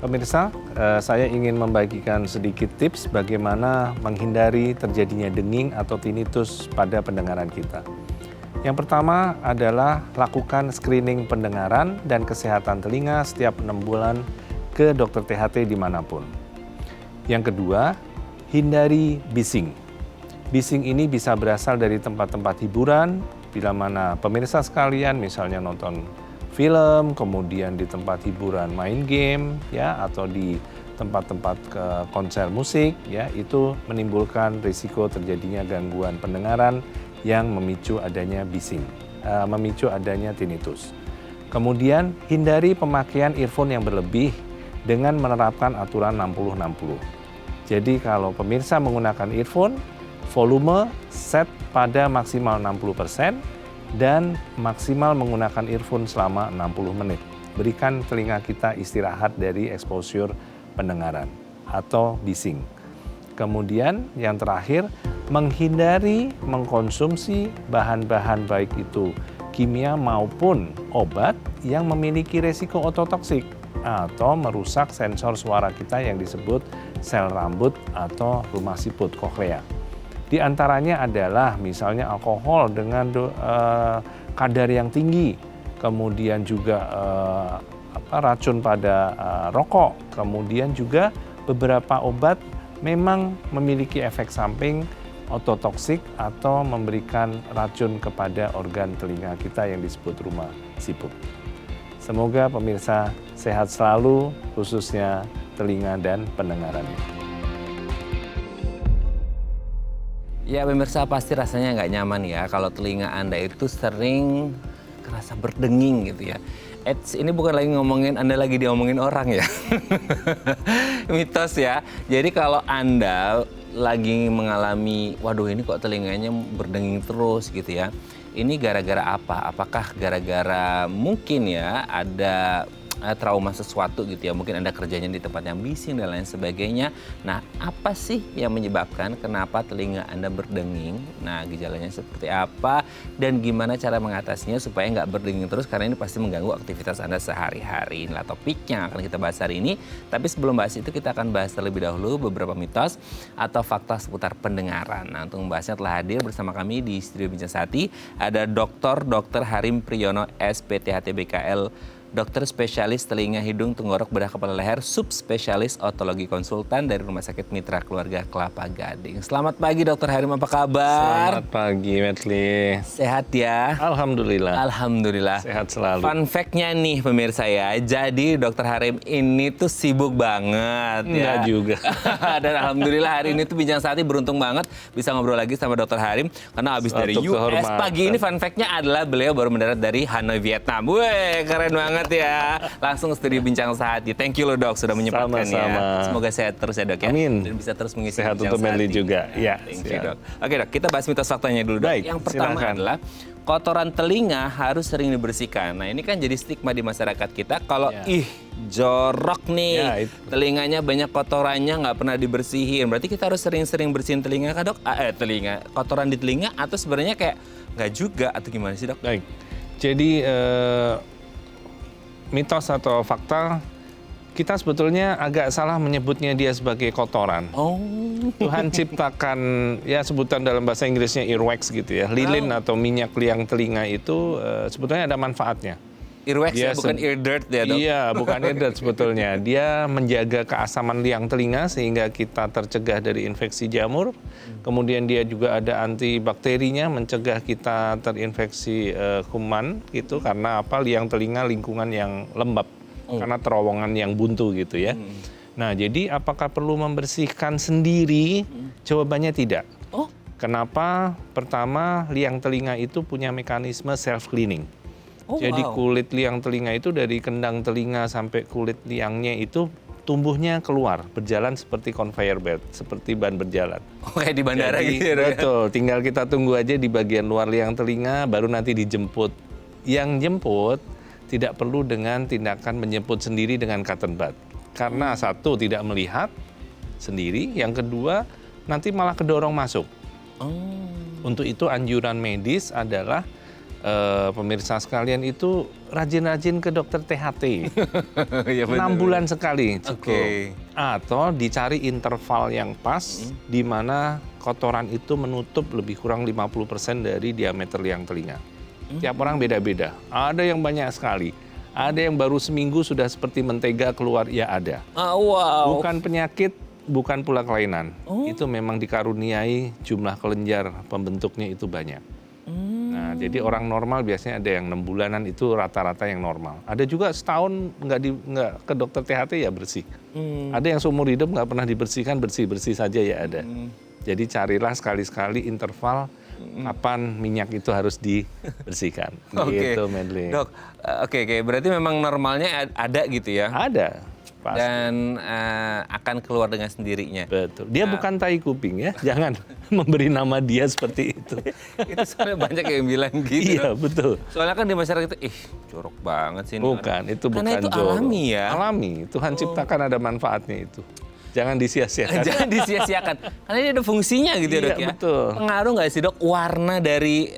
Pemirsa, saya ingin membagikan sedikit tips bagaimana menghindari terjadinya denging atau tinnitus pada pendengaran kita. Yang pertama adalah lakukan screening pendengaran dan kesehatan telinga setiap 6 bulan ke dokter THT dimanapun. Yang kedua, hindari bising. Bising ini bisa berasal dari tempat-tempat hiburan, bila mana pemirsa sekalian misalnya nonton film, kemudian di tempat hiburan main game, ya, atau di tempat-tempat konser musik, ya, itu menimbulkan risiko terjadinya gangguan pendengaran yang memicu adanya bising, memicu adanya tinnitus. Kemudian hindari pemakaian earphone yang berlebih dengan menerapkan aturan 60-60. Jadi kalau pemirsa menggunakan earphone, volume set pada maksimal 60%, dan maksimal menggunakan earphone selama 60 menit. Berikan telinga kita istirahat dari exposure pendengaran atau bising. Kemudian yang terakhir, menghindari mengkonsumsi bahan-bahan baik itu kimia maupun obat yang memiliki resiko ototoksik atau merusak sensor suara kita yang disebut sel rambut atau rumah siput koklea. Di antaranya adalah misalnya alkohol dengan kadar yang tinggi, kemudian juga racun pada rokok, kemudian juga beberapa obat memang memiliki efek samping ototoksik atau memberikan racun kepada organ telinga kita yang disebut rumah siput. Semoga pemirsa sehat selalu, khususnya telinga dan pendengarannya. Ya pemirsa, pasti rasanya nggak nyaman ya kalau telinga Anda itu sering kerasa berdenging gitu ya. Ini bukan lagi ngomongin Anda lagi diomongin orang ya. Mitos ya. Jadi kalau Anda lagi mengalami, waduh ini kok telinganya berdenging terus gitu ya. Ini gara-gara apa? Apakah gara-gara mungkin ya ada trauma sesuatu gitu ya, mungkin Anda kerjanya di tempat yang bising dan lain sebagainya. Nah, apa sih yang menyebabkan kenapa telinga Anda berdenging? Nah, gejalanya seperti apa dan gimana cara mengatasinya supaya nggak berdenging terus, karena ini pasti mengganggu aktivitas Anda sehari-hari. Inilah topik yang akan kita bahas hari ini. Tapi sebelum bahas itu, kita akan bahas terlebih dahulu beberapa mitos atau fakta seputar pendengaran. Nah, untuk membahasnya telah hadir bersama kami di Studio Bincang Sati ada Dr. Harim Priyono, SPTHT BKL, dokter spesialis telinga, hidung, tenggorok, bedah kepala leher, subspesialis otologi konsultan dari Rumah Sakit Mitra Keluarga Kelapa Gading. Selamat pagi Dokter Harim, apa kabar? Selamat pagi Metli. Sehat ya? Alhamdulillah. Alhamdulillah. Sehat selalu. Fun fact-nya nih pemirsa ya, jadi Dokter Harim ini tuh sibuk banget ya. Enggak juga. Dan Alhamdulillah hari ini tuh Bincang Sati beruntung banget bisa ngobrol lagi sama Dokter Harim. Karena habis dari US pagi ini, fun fact-nya adalah beliau baru mendarat dari Hanoi, Vietnam. Wih, keren banget ya. Langsung studio Bincang Sati. Thank you loh dok sudah menyempatkan ya. Semoga sehat terus ya dok ya. Amin. Dan bisa terus mengisi sehat Bincang untuk Meli juga. Ya. Thank you dok. Oke dok, kita bahas mitos faktanya dulu dok. Baik, yang pertama adalah kotoran telinga harus sering dibersihkan. Nah ini kan jadi stigma di masyarakat kita kalau jorok nih, telinganya banyak kotorannya nggak pernah dibersihin. Berarti kita harus sering-sering bersihin telinga kah dok? Telinga, kotoran di telinga atau sebenarnya kayak nggak juga atau gimana sih dok? Baik, jadi mitos atau fakta, kita sebetulnya agak salah menyebutnya dia sebagai kotoran. Oh. Tuhan ciptakan, ya sebutan dalam bahasa Inggrisnya earwax gitu ya, lilin atau minyak liang telinga itu sebetulnya ada manfaatnya. Earwax ya, bukan ear dirt ya dok? Iya, bukan ear dirt sebetulnya. Dia menjaga keasaman liang telinga sehingga kita tercegah dari infeksi jamur. Kemudian dia juga ada antibakterinya, mencegah kita terinfeksi kuman gitu. Karena apa? Liang telinga lingkungan yang lembab, karena terowongan yang buntu gitu ya. Nah, jadi apakah perlu membersihkan sendiri? Jawabannya tidak. Oh. Kenapa? Pertama, liang telinga itu punya mekanisme self-cleaning. Oh, jadi kulit liang telinga itu dari kendang telinga sampai kulit liangnya itu tumbuhnya keluar, berjalan seperti conveyor belt, seperti ban berjalan. Oh, kayak di bandara gitu ya? Betul, tinggal kita tunggu aja di bagian luar liang telinga, baru nanti dijemput. Yang jemput tidak perlu dengan tindakan menjemput sendiri dengan cotton bud. Karena satu, tidak melihat sendiri, yang kedua, nanti malah kedorong masuk. Untuk itu anjuran medis adalah pemirsa sekalian itu rajin-rajin ke dokter THT. Ya, 6 bulan sekali cukup. Oke. Atau dicari interval yang pas di mana kotoran itu menutup lebih kurang 50% dari diameter liang telinga. Tiap orang beda-beda. Ada yang banyak sekali. Ada yang baru seminggu sudah seperti mentega keluar, ya ada. Wow. Bukan penyakit, bukan pula kelainan. Itu memang dikaruniai jumlah kelenjar pembentuknya itu banyak. Nah, jadi orang normal biasanya ada yang 6 bulanan itu rata-rata yang normal. Ada juga setahun nggak ke dokter THT ya bersih. Ada yang seumur hidup nggak pernah dibersihkan, bersih-bersih saja ya ada. Jadi carilah sekali-sekali interval kapan minyak itu harus dibersihkan. Oke. Gitu, Medley. Dok, oke, berarti memang normalnya ada gitu ya? Ada. Pasti. Dan akan keluar dengan sendirinya. Betul. Dia bukan tai kuping ya. Jangan memberi nama dia seperti itu. Itu sebenarnya banyak yang bilang gitu. Iya, betul. Soalnya kan di masyarakat itu, jorok banget sih. Bukan, itu bukan Karena itu jorok. alami ya. Alami. Tuhan ciptakan ada manfaatnya itu. Jangan disia-siakan. Jangan disia-siakan. Karena ini ada fungsinya gitu ya, Dok ya. Betul. Pengaruh nggak sih, Dok, warna dari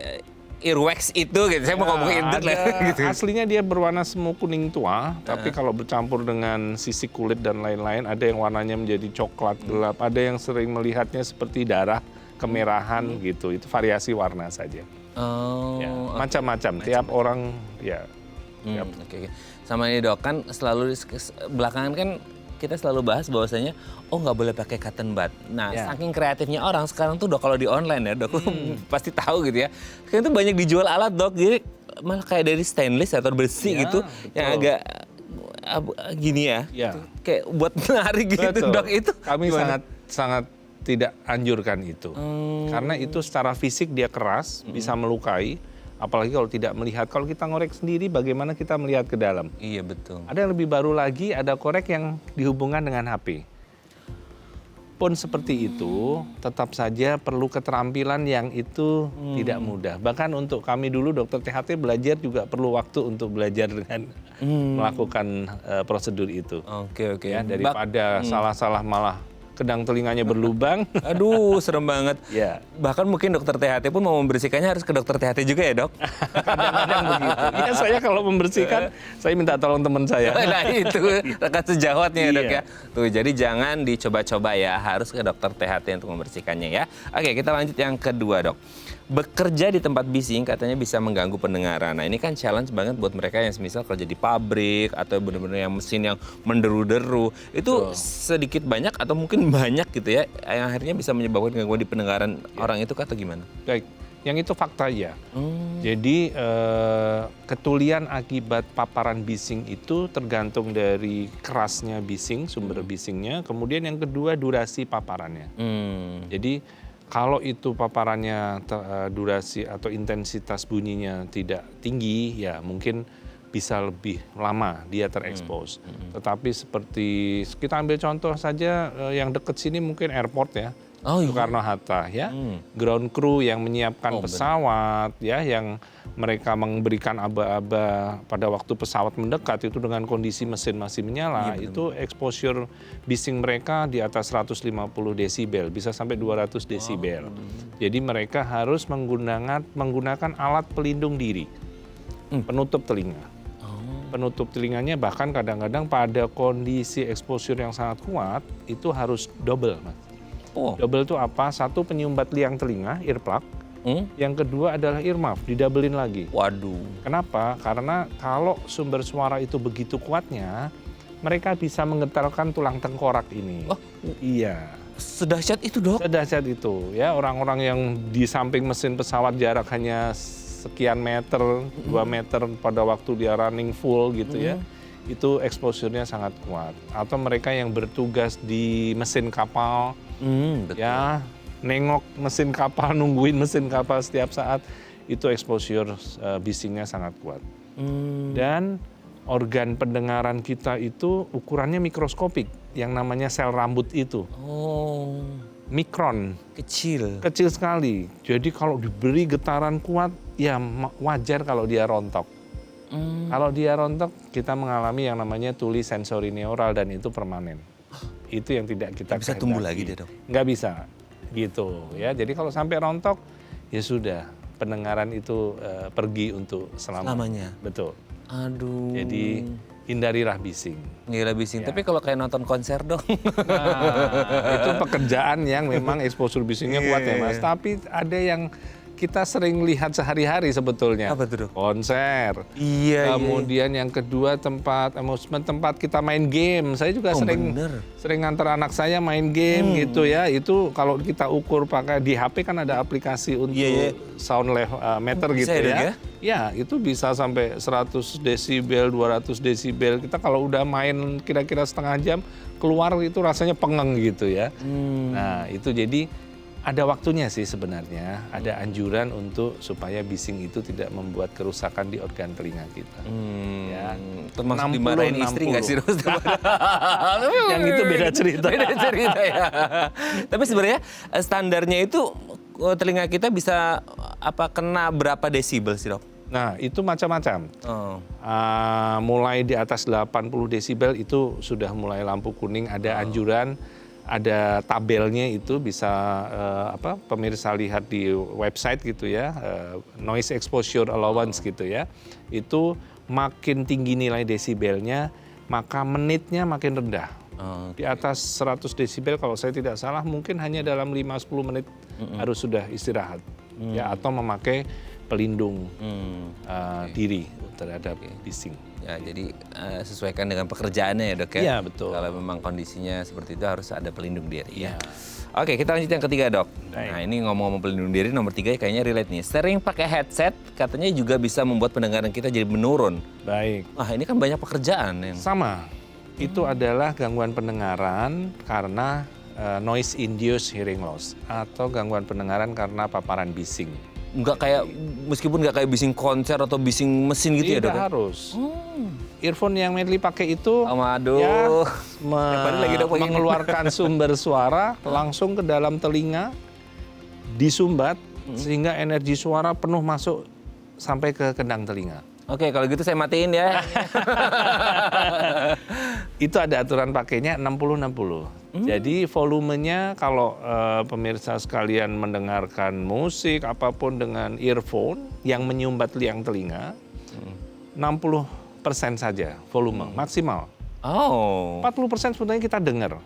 earwax itu gitu? Saya mau ngomongin itu lah. Gitu. Aslinya dia berwarna semu kuning tua, tapi kalau bercampur dengan sisik kulit dan lain-lain, ada yang warnanya menjadi coklat gelap, ada yang sering melihatnya seperti darah, kemerahan gitu. Itu variasi warna saja. Oh, Ya, macam-macam. Tiap orang ya. Oke. Sama ini, Dok, kan selalu belakangan kan kita selalu bahas bahwasanya nggak boleh pakai cotton bud. Nah, Ya. saking kreatifnya orang sekarang tuh, Dok, kalau di online ya, Dok, pasti tahu gitu ya. Sekarang tuh banyak dijual alat, Dok, jadi malah kayak dari stainless atau bersih Ya, gitu, betul. yang agak gini ya. Ya. Kayak buat menarik gitu, Betul. Dok, itu. Kami gimana? sangat tidak anjurkan itu. Karena itu secara fisik dia keras, bisa melukai. Apalagi kalau tidak melihat. Kalau kita ngorek sendiri, bagaimana kita melihat ke dalam? Iya, betul. Ada yang lebih baru lagi, ada korek yang dihubungkan dengan HP. Pun seperti itu, tetap saja perlu keterampilan yang itu tidak mudah. Bahkan untuk kami dulu dokter THT belajar juga perlu waktu untuk belajar dengan melakukan prosedur itu. Oke. Ya, daripada salah-salah malah kedang telinganya berlubang. Aduh, serem banget. Ya. Bahkan mungkin dokter THT pun mau membersihkannya harus ke dokter THT juga ya, Dok? Kadang-kadang begitu. Ya, saya kalau membersihkan, saya minta tolong teman saya. Nah, itu rekan sejawatnya ya, Dok Iya. ya. Tuh, jadi jangan dicoba-coba ya, harus ke dokter THT untuk membersihkannya ya. Oke, kita lanjut yang kedua, Dok. Bekerja di tempat bising katanya bisa mengganggu pendengaran. Nah, ini kan challenge banget buat mereka yang semisal kerja di pabrik atau benar-benar yang mesin yang menderu-deru. Itu sedikit banyak atau mungkin banyak gitu ya, yang akhirnya bisa menyebabkan gangguan di pendengaran orang itu atau gimana? Baik, yang itu fakta ya. Jadi ketulian akibat paparan bising itu tergantung dari kerasnya bising, sumber bisingnya. Kemudian yang kedua durasi paparannya. Jadi kalau itu paparannya durasi atau intensitas bunyinya tidak tinggi, ya mungkin bisa lebih lama dia terekspos. Tetapi seperti kita ambil contoh saja yang dekat sini mungkin airport ya. Oh, iya. Soekarno-Hatta ya, ground crew yang menyiapkan pesawat ya, yang mereka memberikan aba-aba pada waktu pesawat mendekat itu dengan kondisi mesin masih menyala, itu exposure bising mereka di atas 150 desibel, bisa sampai 200 desibel. Jadi mereka harus menggunakan alat pelindung diri, penutup telinga. Penutup telinganya bahkan kadang-kadang pada kondisi exposure yang sangat kuat itu harus double, Mas. Double itu apa? Satu penyumbat liang telinga, earplug. Yang kedua adalah earmuff, didabelin lagi. Waduh. Kenapa? Karena kalau sumber suara itu begitu kuatnya, mereka bisa menggetarkan tulang tengkorak ini. Oh, iya. Sedahsyat itu, Dok? Sedahsyat itu. Ya, orang-orang yang di samping mesin pesawat jarak hanya sekian meter, 2 meter pada waktu dia running full gitu ya. Itu exposure-nya sangat kuat. Atau mereka yang bertugas di mesin kapal, Betul. ya nengok mesin kapal, nungguin mesin kapal setiap saat, itu exposure bisingnya sangat kuat. Dan organ pendengaran kita itu ukurannya mikroskopik, yang namanya sel rambut itu. Oh, Mikron, kecil. kecil sekali. Jadi kalau diberi getaran kuat, ya wajar kalau dia rontok. Kalau dia rontok, kita mengalami yang namanya tuli sensori neural dan itu permanen. Itu yang tidak kita Bisa tumbuh lagi dia, Dok? Nggak bisa, gitu ya. Jadi kalau sampai rontok, ya sudah. pendengaran itu pergi untuk Selamanya. Betul. Aduh. Jadi hindarilah bising. Gila bising. Ya. Tapi kalau kayak nonton konser dong. Nah, itu pekerjaan yang memang exposure bisingnya kuat ya Mas. Tapi ada yang kita sering lihat sehari-hari sebetulnya. Apa tuh, Dok? Konser. Iya. Kemudian yang kedua tempat amusement, tempat kita main game. Saya juga sering nganter anak saya main game gitu ya. Itu kalau kita ukur pakai di HP kan ada aplikasi untuk sound meter gitu ya, Dok, ya. Ya, itu bisa sampai 100 desibel, 200 desibel. Kita kalau udah main kira-kira setengah jam, keluar itu rasanya pengeng gitu ya. Nah, itu jadi ada waktunya sih sebenarnya, ada anjuran untuk supaya bising itu tidak membuat kerusakan di organ telinga kita. Ya. Termasuk dimarahin istri nggak sih? Yang itu beda cerita. Beda cerita ya. Tapi sebenarnya standarnya itu telinga kita bisa kena berapa desibel sih, Dok? Nah, itu macam-macam. Oh. Mulai di atas 80 desibel itu sudah mulai lampu kuning, ada anjuran. Ada tabelnya itu bisa pemirsa lihat di website gitu ya, noise exposure allowance gitu ya. Itu makin tinggi nilai desibelnya, maka menitnya makin rendah. Di atas 100 desibel kalau saya tidak salah mungkin hanya dalam 5-10 menit harus sudah istirahat. Ya, atau memakai pelindung diri terhadap bising. Ya, jadi sesuaikan dengan pekerjaannya ya, Dok ya? Iya, betul. Kalau memang kondisinya seperti itu harus ada pelindung diri ya. Oke, kita lanjut yang ketiga, Dok. Baik. Nah, ini ngomong-ngomong pelindung diri, nomor 3 kayaknya relate nih. Sering pakai headset katanya juga bisa membuat pendengaran kita jadi menurun. Baik. Wah, ini kan banyak pekerjaan yang... Sama. Itu adalah gangguan pendengaran karena noise induced hearing loss atau gangguan pendengaran karena paparan bising. Nggak kayak, meskipun nggak kayak bising konser atau bising mesin gitu ya, Dok? Tidak harus. Earphone yang Medley pakai itu Aduh. ya lagi, Dok, mengeluarkan sumber suara langsung ke dalam telinga, disumbat sehingga energi suara penuh masuk sampai ke kendang telinga. Oke, kalau gitu saya matiin ya. Itu ada aturan pakainya 60-60. Jadi volumenya kalau pemirsa sekalian mendengarkan musik apapun dengan earphone yang menyumbat liang telinga, 60% saja volume maksimal. Oh. 40% sebenarnya kita dengar.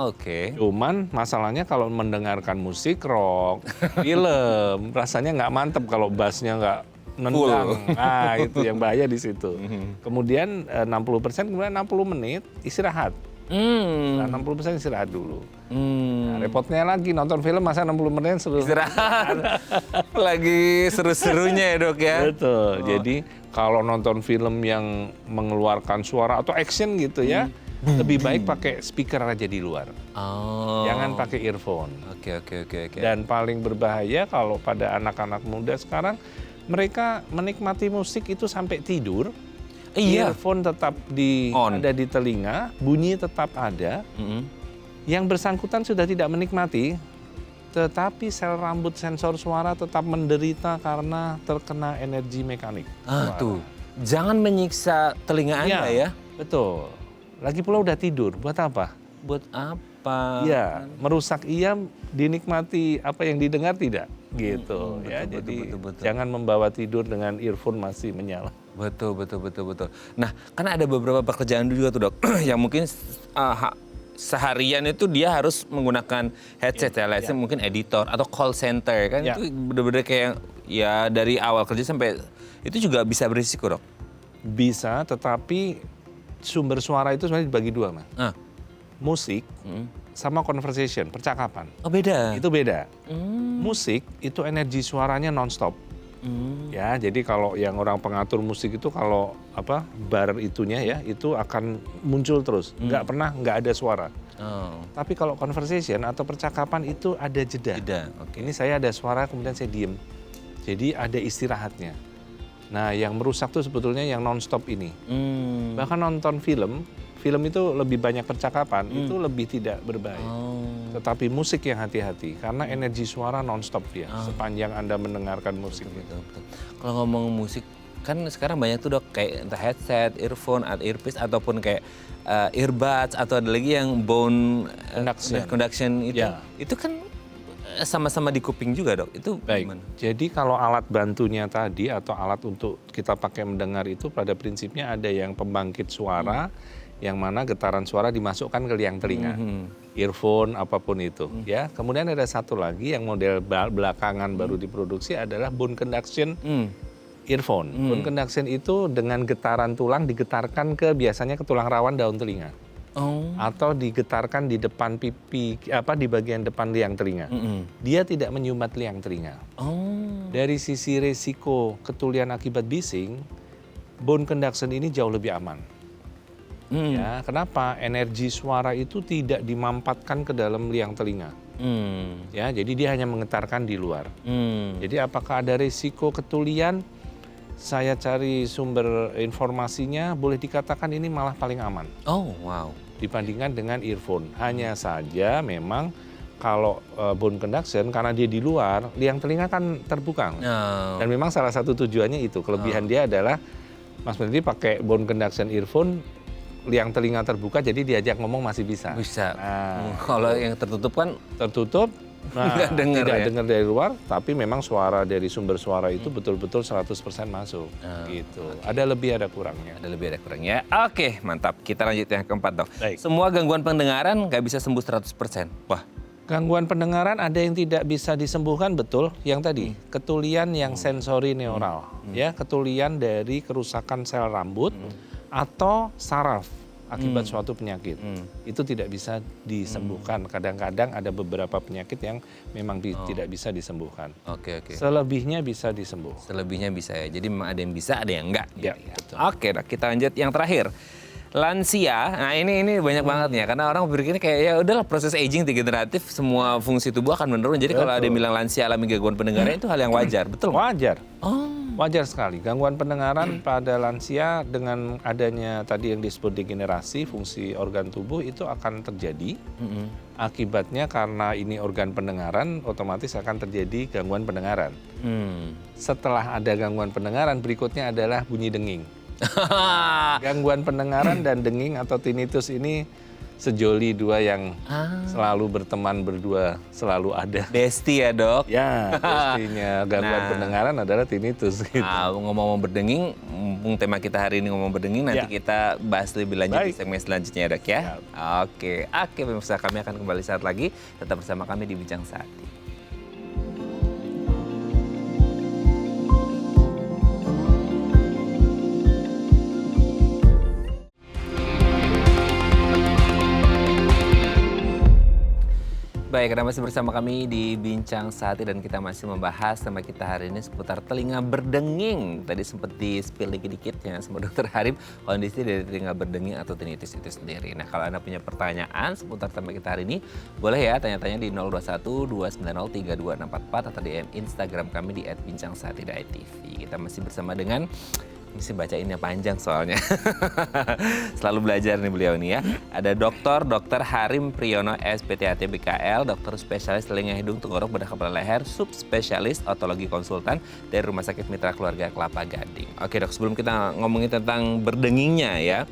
Oke. Cuman masalahnya kalau mendengarkan musik rock, film, rasanya nggak mantep kalau bassnya nggak nendang. Nah, itu yang bahaya di situ. Kemudian 60%, kemudian 60 menit istirahat. Nah, 60% istirahat dulu. Nah, repotnya lagi nonton film masa 60 menit seru. Istirahat. Lagi seru-serunya ya, Dok ya. Betul. Jadi kalau nonton film yang mengeluarkan suara atau action gitu ya, lebih baik pakai speaker aja di luar. Jangan pakai earphone. Oke. Dan paling berbahaya kalau pada anak-anak muda sekarang, mereka menikmati musik itu sampai tidur. Iya. Earphone tetap ada di telinga, bunyi tetap ada. Yang bersangkutan sudah tidak menikmati, tetapi sel rambut sensor suara tetap menderita karena terkena energi mekanik. Tuh. Jangan menyiksa telinga Anda ya. Betul. Lagi pula udah tidur, buat apa? Buat apa? Iya, merusak dinikmati apa yang didengar tidak? Gitu ya. Jadi jangan membawa tidur dengan earphone masih menyala. Betul. Nah, kan ada beberapa pekerjaan juga tuh, Dok, yang mungkin seharian itu dia harus menggunakan headset ya, mungkin editor atau call center kan itu benar-benar kayak ya dari awal kerja sampai itu juga bisa berisiko, Dok. Bisa, tetapi sumber suara itu sebenarnya dibagi dua, Mas. Musik sama conversation, percakapan. Oh, beda. Itu beda. Musik itu energi suaranya nonstop. Ya, jadi kalau yang orang pengatur musik itu kalau bar itunya ya itu akan muncul terus, nggak ada suara. Tapi kalau conversation atau percakapan itu ada jeda. Okay. Ini saya ada suara kemudian saya diem, jadi ada istirahatnya. Nah, yang merusak tuh sebetulnya yang nonstop ini. Bahkan nonton film itu lebih banyak percakapan, itu lebih tidak berbahaya. Tetapi musik yang hati-hati, karena energi suara non-stop ya, sepanjang Anda mendengarkan musik. Betul. Kalau ngomong musik, kan sekarang banyak tuh, Dok, kayak entah headset, earphone, atau earpiece, ataupun kayak earbuds, atau ada lagi yang bone conduction itu. Itu kan sama-sama di kuping juga dok, itu Baik, gimana? jadi kalau alat bantunya tadi atau alat untuk kita pakai mendengar itu pada prinsipnya ada yang pembangkit suara, yang mana getaran suara dimasukkan ke liang telinga, earphone apapun itu, ya. Kemudian ada satu lagi yang model belakangan baru diproduksi adalah bone conduction earphone. Bone conduction itu dengan getaran tulang digetarkan biasanya ke tulang rawan daun telinga. Atau digetarkan di depan pipi, di bagian depan liang telinga. Dia tidak menyumbat liang telinga. Dari sisi resiko ketulian akibat bising, bone conduction ini jauh lebih aman. Ya, kenapa? Energi suara itu tidak dimampatkan ke dalam liang telinga. Ya, jadi dia hanya menggetarkan di luar. Jadi apakah ada resiko ketulian? Saya cari sumber informasinya, boleh dikatakan ini malah paling aman. Oh, wow. Dibandingkan dengan earphone. Hanya saja memang kalau bone conduction karena dia di luar, liang telinga kan terbuka. Dan memang salah satu tujuannya itu, kelebihan dia adalah Mas Menteri pakai bone conduction earphone, liang telinga terbuka jadi diajak ngomong masih bisa. Bisa. Nah, Kalau yang tertutup kan tertutup, nggak dengar tidak ya? dengar dari luar, tapi memang suara dari sumber suara itu betul-betul 100% masuk. Gitu. Ada lebih ada kurangnya. ada lebih ada kurangnya. Oke, mantap. Kita lanjut yang keempat dok. Baik. Semua gangguan pendengaran nggak bisa sembuh 100%. Wah. Gangguan pendengaran ada yang tidak bisa disembuhkan, betul. Yang tadi, ketulian yang sensori neural. Ya, ketulian dari kerusakan sel rambut atau saraf akibat suatu penyakit. Itu tidak bisa disembuhkan. Kadang-kadang ada beberapa penyakit yang memang tidak bisa disembuhkan. Oke. Selebihnya bisa disembuh. Selebihnya bisa ya. Jadi memang ada yang bisa, ada yang enggak. Ya, gitu betul. Oke, dok, kita lanjut yang terakhir. Lansia, nah ini banyak banget nih ya, karena orang berpikirnya kayak ya udahlah proses aging degeneratif, semua fungsi tubuh akan menurun. Jadi kalau ada yang bilang lansia alami gangguan pendengaran itu hal yang wajar, betul? Wajar. Oh. Wajar sekali. Gangguan pendengaran pada lansia dengan adanya tadi yang disebut degenerasi fungsi organ tubuh itu akan terjadi. Akibatnya karena ini organ pendengaran, otomatis akan terjadi gangguan pendengaran. Setelah ada gangguan pendengaran, berikutnya adalah bunyi denging. Gangguan pendengaran dan denging atau tinnitus ini sejoli dua yang selalu berteman berdua, selalu ada. Besti ya dok. Ya, pastinya gangguan pendengaran adalah tinnitus. Gitu. Ngomong-ngomong berdenging, mumpung tema kita hari ini ngomong berdenging, nanti kita bahas lebih lanjut di segmen selanjutnya ya dok ya. Oke, pemirsa, kami akan kembali saat lagi. Tetap bersama kami di Bincang Sati. Baik, Anda masih bersama kami di Bincang Sati dan kita masih membahas tema kita hari ini seputar telinga berdenging. Tadi sempat di-spill dikit-dikit ya sama Dokter Harim, kondisi dari telinga berdenging atau tinnitus itu sendiri. Nah, kalau Anda punya pertanyaan seputar tema kita hari ini, boleh ya tanya-tanya di 021 290 3264 atau DM Instagram kami di @bincang_sati.tv. Kita masih bersama dengan mesti bacainnya panjang soalnya. Selalu belajar nih beliau nih ya. Ada Dr. Harim Priyono SPTHT BKL, dokter spesialis telinga hidung tenggorok bedah kepala leher, subspesialis otologi konsultan dari Rumah Sakit Mitra Keluarga Kelapa Gading. Oke dok, sebelum kita ngomongin tentang berdengingnya ya,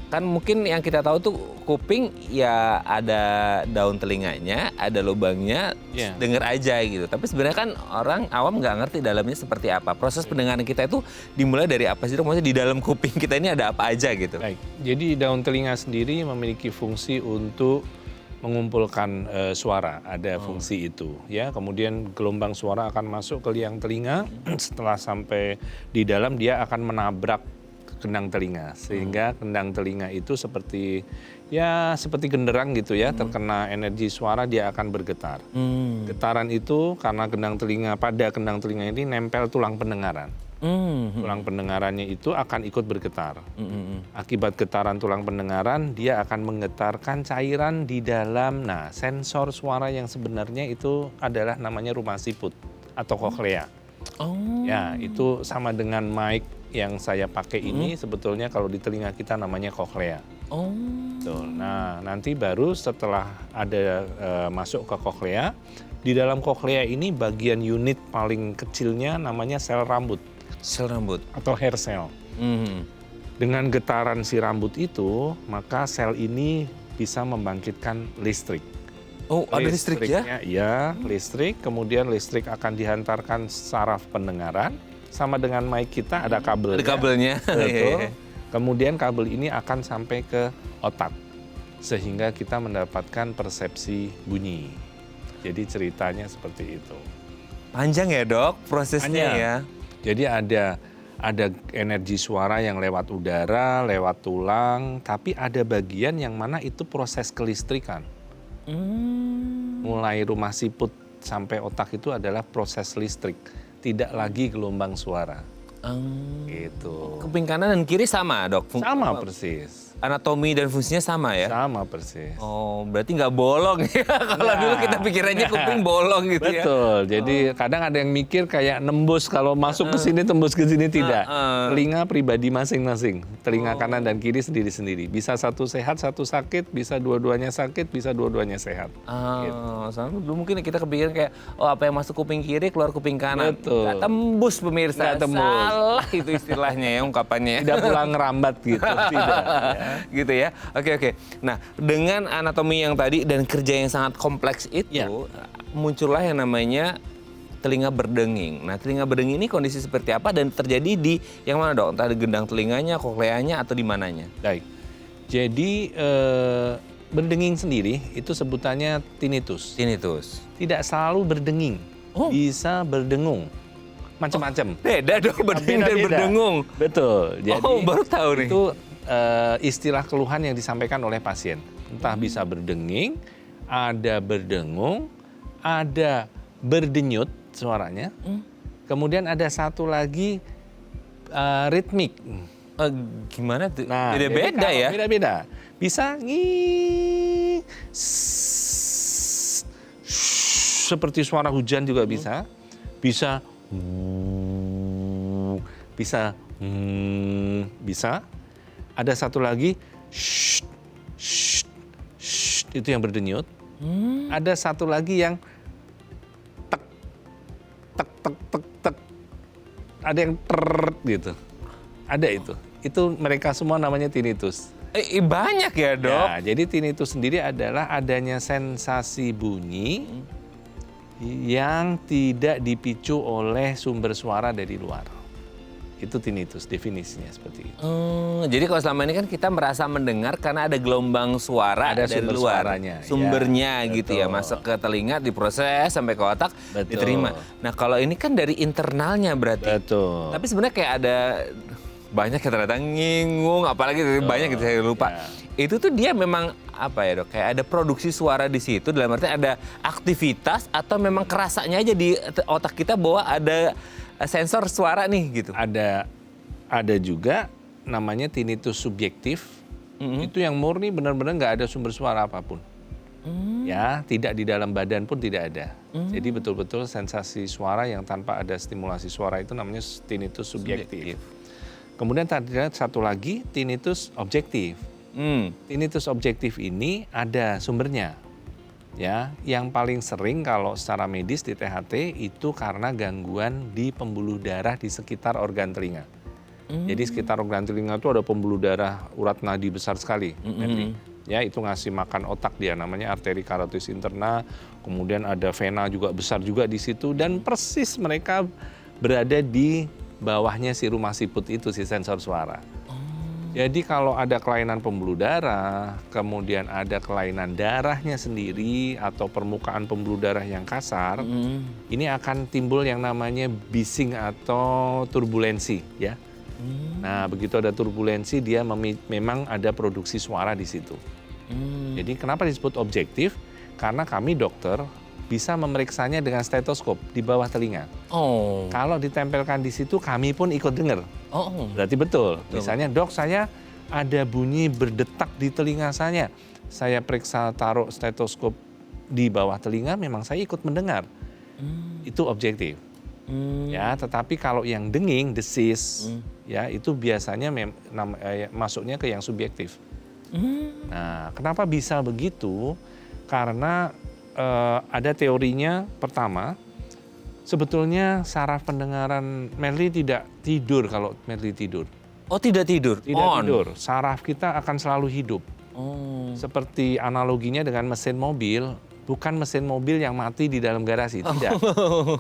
kan mungkin yang kita tahu tuh kuping ya ada daun telinganya, ada lubangnya, denger aja gitu. Tapi sebenarnya kan orang awam nggak ngerti dalamnya seperti apa. Proses pendengaran kita itu dimulai dari apa sih dok? Maksudnya di dalam kuping kita ini ada apa aja gitu? Baik, jadi daun telinga sendiri memiliki fungsi untuk mengumpulkan suara, ada fungsi itu ya. Kemudian gelombang suara akan masuk ke liang telinga, setelah sampai di dalam dia akan menabrak kendang telinga, sehingga kendang telinga itu seperti genderang gitu ya, terkena energi suara dia akan bergetar. Getaran itu karena pada kendang telinga ini nempel tulang pendengaran. Tulang pendengarannya itu akan ikut bergetar. Akibat getaran tulang pendengaran, dia akan menggetarkan cairan di dalam. Nah, sensor suara yang sebenarnya itu adalah namanya rumah siput atau koklea. Ya, itu sama dengan mic yang saya pakai ini sebetulnya kalau di telinga kita namanya koklea. Betul. Nah, nanti baru setelah ada masuk ke koklea, di dalam koklea ini bagian unit paling kecilnya namanya sel rambut. Sel rambut atau hair cell. Dengan getaran si rambut itu, maka sel ini bisa membangkitkan listrik. Oh, ada listrik ya? Listriknya, iya, listrik. Kemudian listrik akan dihantarkan saraf pendengaran. Sama dengan mic kita ada kabelnya. Ada kabelnya. Betul. Kemudian kabel ini akan sampai ke otak. Sehingga kita mendapatkan persepsi bunyi. Jadi ceritanya seperti itu. Panjang ya dok prosesnya Panjang. ya? Jadi ada energi suara yang lewat udara, lewat tulang, tapi ada bagian yang mana itu proses kelistrikan. Mulai rumah siput sampai otak itu adalah proses listrik, tidak lagi gelombang suara. Gitu. Kuping kanan dan kiri sama dok? Sama persis. Anatomi dan fungsinya sama ya? Sama persis. Oh, berarti nggak bolong ya? Kalau Nah. dulu kita pikirannya kuping bolong gitu ya? Betul. Jadi kadang ada yang mikir kayak nembus kalau masuk ke sini tembus ke sini tidak. Telinga pribadi masing-masing. Telinga kanan dan kiri sendiri-sendiri. Bisa satu sehat, satu sakit, bisa dua-duanya sakit, bisa dua-duanya sehat. Soalnya dulu mungkin kita kepikiran kayak, oh apa yang masuk kuping kiri keluar kuping kanan. Betul. Nggak tembus pemirsa. Nggak tembus. Salah itu istilahnya ya ungkapannya. Tidak pulang ngerambat gitu. Tidak. Ya. Gitu ya. Oke. Nah, dengan anatomi yang tadi dan kerja yang sangat kompleks itu, Ya. muncullah yang namanya telinga berdenging. Nah, telinga berdenging ini kondisi seperti apa dan terjadi di yang mana dok? Entah di gendang telinganya, kokleanya, atau di mananya? Baik. Jadi berdenging sendiri itu sebutannya tinnitus. Tinnitus. Tidak selalu berdenging. Oh. Bisa berdengung. Macam-macam. Beda dong berdenging dan Beda-beda. berdengung. Betul. Jadi Oh, baru tahu nih. itu istilah keluhan yang disampaikan oleh pasien. Entah bisa berdenging, ada berdengung, ada berdenyut suaranya. Kemudian ada satu lagi ritmik. Gimana tuh? Nah, jadi Beda-beda kalau ya? Beda-beda. Bisa seperti suara hujan juga bisa. Bisa bisa. Ada satu lagi itu yang berdenyut. Ada satu lagi yang tek tek tek tek tek. Ada yang gitu. Ada itu. Itu mereka semua namanya tinnitus. Banyak ya dok? Ya, jadi tinnitus sendiri adalah adanya sensasi bunyi yang tidak dipicu oleh sumber suara dari luar. Itu tinnitus, definisinya seperti itu. Jadi kalau selama ini kan kita merasa mendengar karena ada gelombang suara Ada dari sumber luar. suaranya, Sumbernya ya, gitu ya, betul. masuk ke telinga, diproses sampai ke otak, Betul. diterima. Nah kalau ini kan dari internalnya berarti. Betul. Tapi sebenarnya kayak ada banyak yang ternyata ngingung, apalagi banyak yang saya lupa. Ya. Itu tuh dia memang apa ya dok? Kayak ada produksi suara di situ, dalam arti ada aktivitas atau memang kerasanya aja di otak kita bahwa ada sensor suara nih gitu. Ada juga namanya tinnitus subjektif. Itu yang murni benar-benar nggak ada sumber suara apapun. Ya, tidak di dalam badan pun tidak ada. Jadi betul-betul sensasi suara yang tanpa ada stimulasi suara itu namanya tinnitus subjektif. Kemudian ada satu lagi tinnitus objektif. Tinnitus objektif ini ada sumbernya. Ya, yang paling sering kalau secara medis di THT itu karena gangguan di pembuluh darah di sekitar organ telinga. Jadi sekitar organ telinga itu ada pembuluh darah urat nadi besar sekali. Ya, itu ngasih makan otak dia, namanya arteri carotis interna. Kemudian ada vena juga besar juga di situ dan persis mereka berada di bawahnya si rumah siput itu, si sensor suara. Jadi kalau ada kelainan pembuluh darah, kemudian ada kelainan darahnya sendiri atau permukaan pembuluh darah yang kasar, ini akan timbul yang namanya bising atau turbulensi, ya. Nah, begitu ada turbulensi, dia memang ada produksi suara di situ. Jadi kenapa disebut objektif? Karena kami dokter bisa memeriksanya dengan stetoskop di bawah telinga. Kalau ditempelkan di situ, kami pun ikut dengar. Berarti betul. Misalnya, dok, saya ada bunyi berdetak di telinga saya. Saya periksa, taruh stetoskop di bawah telinga, memang saya ikut mendengar. Itu objektif. Ya, tetapi kalau yang denging, desis, ya itu biasanya masuknya ke yang subjektif. Nah, kenapa bisa begitu? Karena ada teorinya. Pertama, sebetulnya saraf pendengaran Merly tidak tidur kalau Merly tidur. Oh, tidak tidur? Tidak tidur. Saraf kita akan selalu hidup. Seperti analoginya dengan mesin mobil, bukan mesin mobil yang mati di dalam garasi, tidak.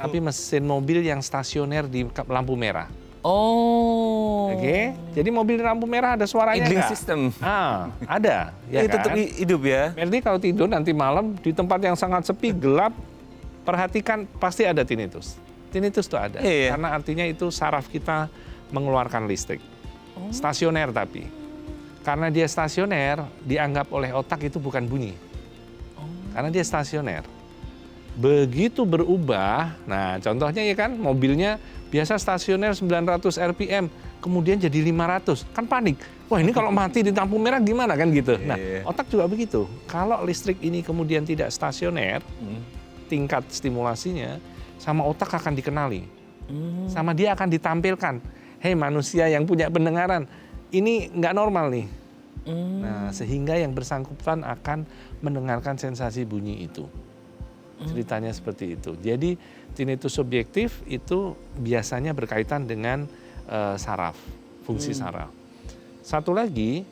Tapi mesin mobil yang stasioner di lampu merah. Oh. Oke, jadi mobil lampu merah ada suaranya Idling nggak? system. Ada, ya kan? Tetap hidup ya. Berarti kalau tidur nanti malam di tempat yang sangat sepi, gelap, perhatikan pasti ada tinnitus. Tinnitus itu ada, Iya. karena artinya itu saraf kita mengeluarkan listrik. Stasioner tapi. Karena dia stasioner, dianggap oleh otak itu bukan bunyi. Karena dia stasioner. Begitu berubah, nah contohnya ya kan, mobilnya biasa stasioner 900 RPM, kemudian jadi 500, kan panik. Wah ini kalau mati di lampu merah gimana kan gitu. Nah otak juga begitu. Kalau listrik ini kemudian tidak stasioner, tingkat stimulasinya sama otak akan dikenali. Sama dia akan ditampilkan. Hei manusia yang punya pendengaran, ini nggak normal nih. Nah, sehingga yang bersangkutan akan mendengarkan sensasi bunyi itu. Ceritanya seperti itu. Jadi tinnitus subjektif itu biasanya berkaitan dengan saraf, fungsi saraf. Satu lagi,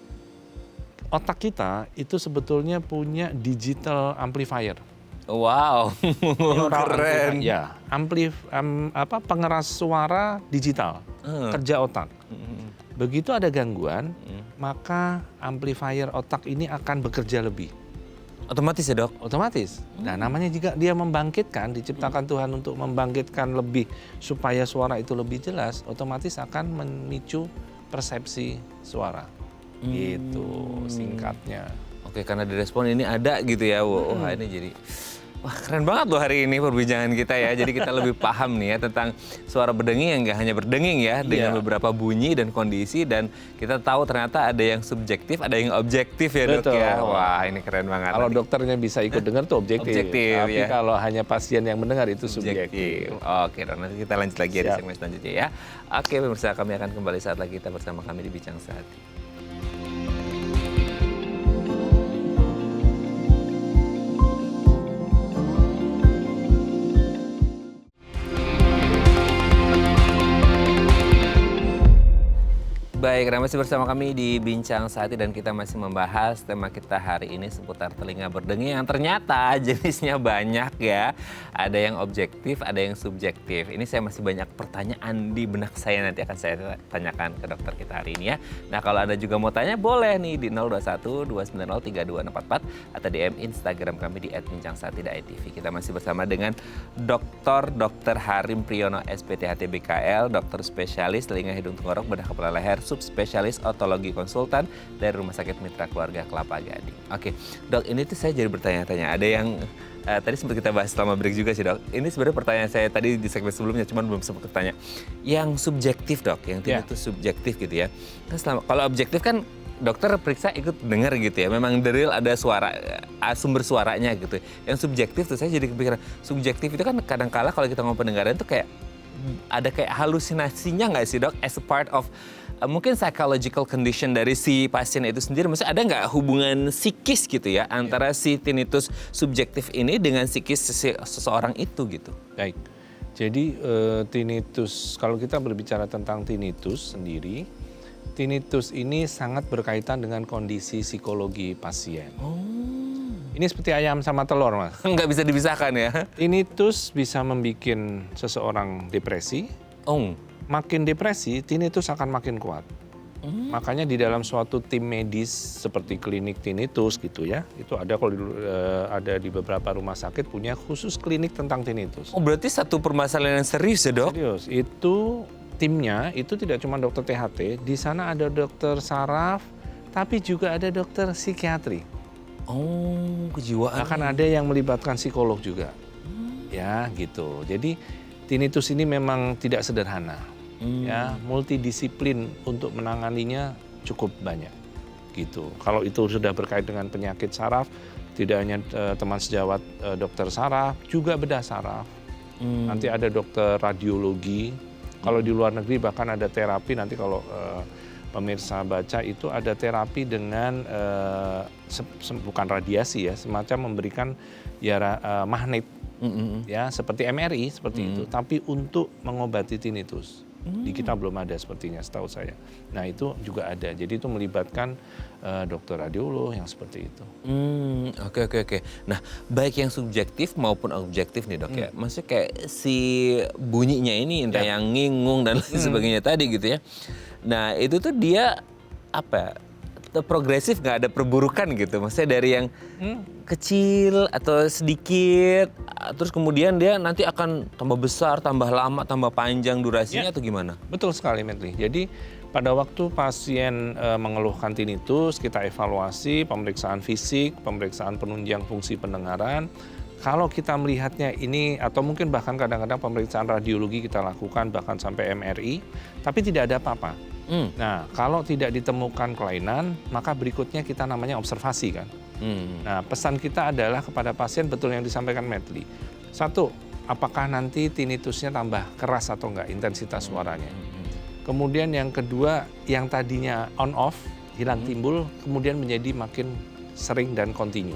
otak kita itu sebetulnya punya digital amplifier. Wow, keren. Ya, pengeras suara digital, kerja otak. Begitu ada gangguan, maka amplifier otak ini akan bekerja lebih. Otomatis ya dok? Otomatis. Nah namanya juga dia membangkitkan, diciptakan Tuhan untuk membangkitkan lebih supaya suara itu lebih jelas, otomatis akan memicu persepsi suara. Gitu singkatnya. Oke, karena direspon ini ada gitu ya. Wah ini jadi... Wah keren banget loh hari ini perbincangan kita ya. Jadi kita lebih paham nih ya tentang suara berdenging yang nggak hanya berdenging ya. Dengan beberapa bunyi dan kondisi. Dan kita tahu ternyata ada yang subjektif, ada yang objektif ya dok ya. Wah ini keren banget. Kalau dokternya bisa ikut dengar tuh objektif. Tapi ya. kalau hanya pasien yang mendengar itu subjektif. Oke dok, nanti kita lanjut lagi di segmen selanjutnya ya. Oke pemirsa, kami akan kembali saat lagi kita bersama kami di Bincang Sehati. Baik, Anda masih bersama kami di Bincang Sehati dan kita masih membahas tema kita hari ini seputar telinga berdenging yang ternyata jenisnya banyak ya. Ada yang objektif, ada yang subjektif. Ini saya masih banyak pertanyaan di benak saya, nanti akan saya tanyakan ke dokter kita hari ini ya. Nah kalau Anda juga mau tanya boleh nih di 021-290-3244 atau DM Instagram kami di @bincangsehati.tv. Kita masih bersama dengan Dr. Harim Priyono SPTHT BKL, dokter spesialis telinga hidung tenggorok bedah kepala leher, subspesialis otologi konsultan dari Rumah Sakit Mitra Keluarga Kelapa Gading. Oke, dok, ini tuh saya jadi bertanya-tanya. Ada yang tadi sempat kita bahas selama break juga sih dok. Ini sebenarnya pertanyaan saya tadi di segmen sebelumnya, cuman belum sempat bertanya. Yang subjektif dok, yang itu subjektif gitu ya. Kan kalau objektif kan dokter periksa ikut dengar gitu ya. Memang real ada suara, sumber suaranya gitu. Yang subjektif tuh saya jadi kepikiran. Subjektif itu kan kadang-kala kalau kita ngomong pendengaran itu kayak ada kayak halusinasinya nggak sih dok? As a part of mungkin psychological condition dari si pasien itu sendiri. Maksudnya ada nggak hubungan psikis gitu ya antara si tinnitus subjektif ini dengan psikis seseorang itu gitu? Baik, jadi tinnitus, kalau kita berbicara tentang tinnitus sendiri, tinnitus ini sangat berkaitan dengan kondisi psikologi pasien. Ini seperti ayam sama telur, Mas. Nggak bisa dipisahkan ya? Tinnitus bisa membuat seseorang depresi. Makin depresi, tinnitus akan makin kuat. Makanya di dalam suatu tim medis seperti klinik tinnitus gitu ya, itu ada kalau ada di beberapa rumah sakit punya khusus klinik tentang tinnitus. Oh berarti satu permasalahan yang serius ya dok? Serius, itu timnya itu tidak cuma dokter THT, di sana ada dokter saraf, tapi juga ada dokter psikiatri. Oh kejiwaan. Akan ada yang melibatkan psikolog juga, ya gitu. Jadi tinnitus ini memang tidak sederhana. Ya, multidisiplin untuk menanganinya cukup banyak gitu. Kalau itu sudah berkait dengan penyakit saraf, tidak hanya teman sejawat dokter saraf, juga bedah saraf. Nanti ada dokter radiologi. Kalau di luar negeri bahkan ada terapi, nanti kalau pemirsa baca itu ada terapi dengan bukan radiasi ya, semacam memberikan magnet ya seperti MRI seperti itu, tapi untuk mengobati tinnitus. Di kita belum ada sepertinya setahu saya. Nah itu juga ada. Jadi itu melibatkan dokter radiolog yang seperti itu. Oke. Nah, baik yang subjektif maupun objektif nih dok ya. Maksudnya kayak si bunyinya ini entah yang ngingung dan lain sebagainya tadi gitu ya. Nah itu tuh dia apa? Progresif nggak ada perburukan gitu. Maksudnya dari yang kecil atau sedikit, terus kemudian dia nanti akan tambah besar, tambah lama, tambah panjang durasinya atau gimana? Betul sekali, Metri. Jadi pada waktu pasien mengeluhkan tinnitus, kita evaluasi pemeriksaan fisik, pemeriksaan penunjang fungsi pendengaran. Kalau kita melihatnya ini, atau mungkin bahkan kadang-kadang pemeriksaan radiologi kita lakukan, bahkan sampai MRI, tapi tidak ada apa-apa. Nah, kalau tidak ditemukan kelainan, maka berikutnya kita namanya observasi kan. Nah, pesan kita adalah kepada pasien betul yang disampaikan Medli. Satu, apakah nanti tinnitusnya tambah keras atau enggak intensitas suaranya. Kemudian yang kedua, yang tadinya on off, hilang timbul, kemudian menjadi makin sering dan kontinu.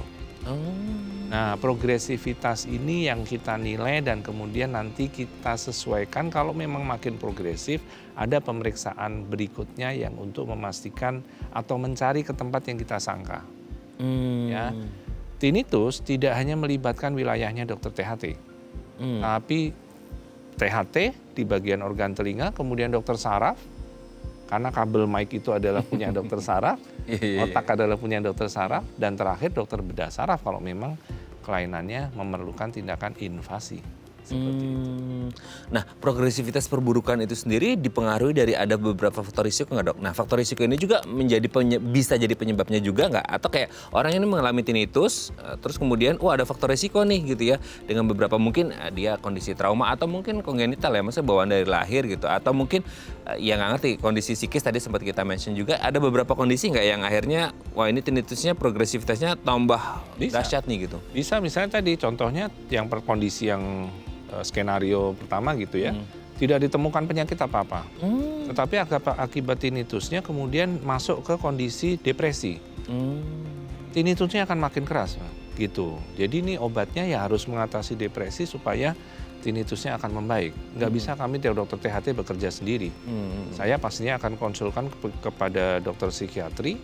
Nah, progresivitas ini yang kita nilai dan kemudian nanti kita sesuaikan kalau memang makin progresif, ada pemeriksaan berikutnya yang untuk memastikan atau mencari ke tempat yang kita sangka. Ya. Tinnitus tidak hanya melibatkan wilayahnya dokter THT, tapi THT di bagian organ telinga, kemudian dokter saraf, karena kabel mic itu adalah punya dokter saraf, otak adalah punya dokter saraf, dan terakhir dokter bedah saraf kalau memang kelainannya memerlukan tindakan invasi. Seperti itu. Nah, progresivitas perburukan itu sendiri dipengaruhi dari ada beberapa faktor risiko nggak dok? Nah, faktor risiko ini juga bisa jadi penyebabnya juga nggak? Atau kayak orang ini mengalami tinnitus, terus kemudian, ada faktor risiko nih gitu ya. Dengan beberapa mungkin dia kondisi trauma atau mungkin kongenital ya, maksudnya bawaan dari lahir gitu. Atau mungkin ya nggak ngerti, kondisi psikis tadi sempat kita mention juga. Ada beberapa kondisi nggak yang akhirnya, wah ini tinnitusnya progresivitasnya tambah dahsyat nih gitu? Bisa, misalnya tadi contohnya yang kondisi yang skenario pertama gitu ya, tidak ditemukan penyakit apa-apa. Tetapi akibat tinnitusnya kemudian masuk ke kondisi depresi. Tinnitusnya akan makin keras, gitu. Jadi ini obatnya ya harus mengatasi depresi supaya tinnitusnya akan membaik. Nggak bisa kami dari dokter THT bekerja sendiri. Saya pastinya akan konsulkan kepada dokter psikiatri,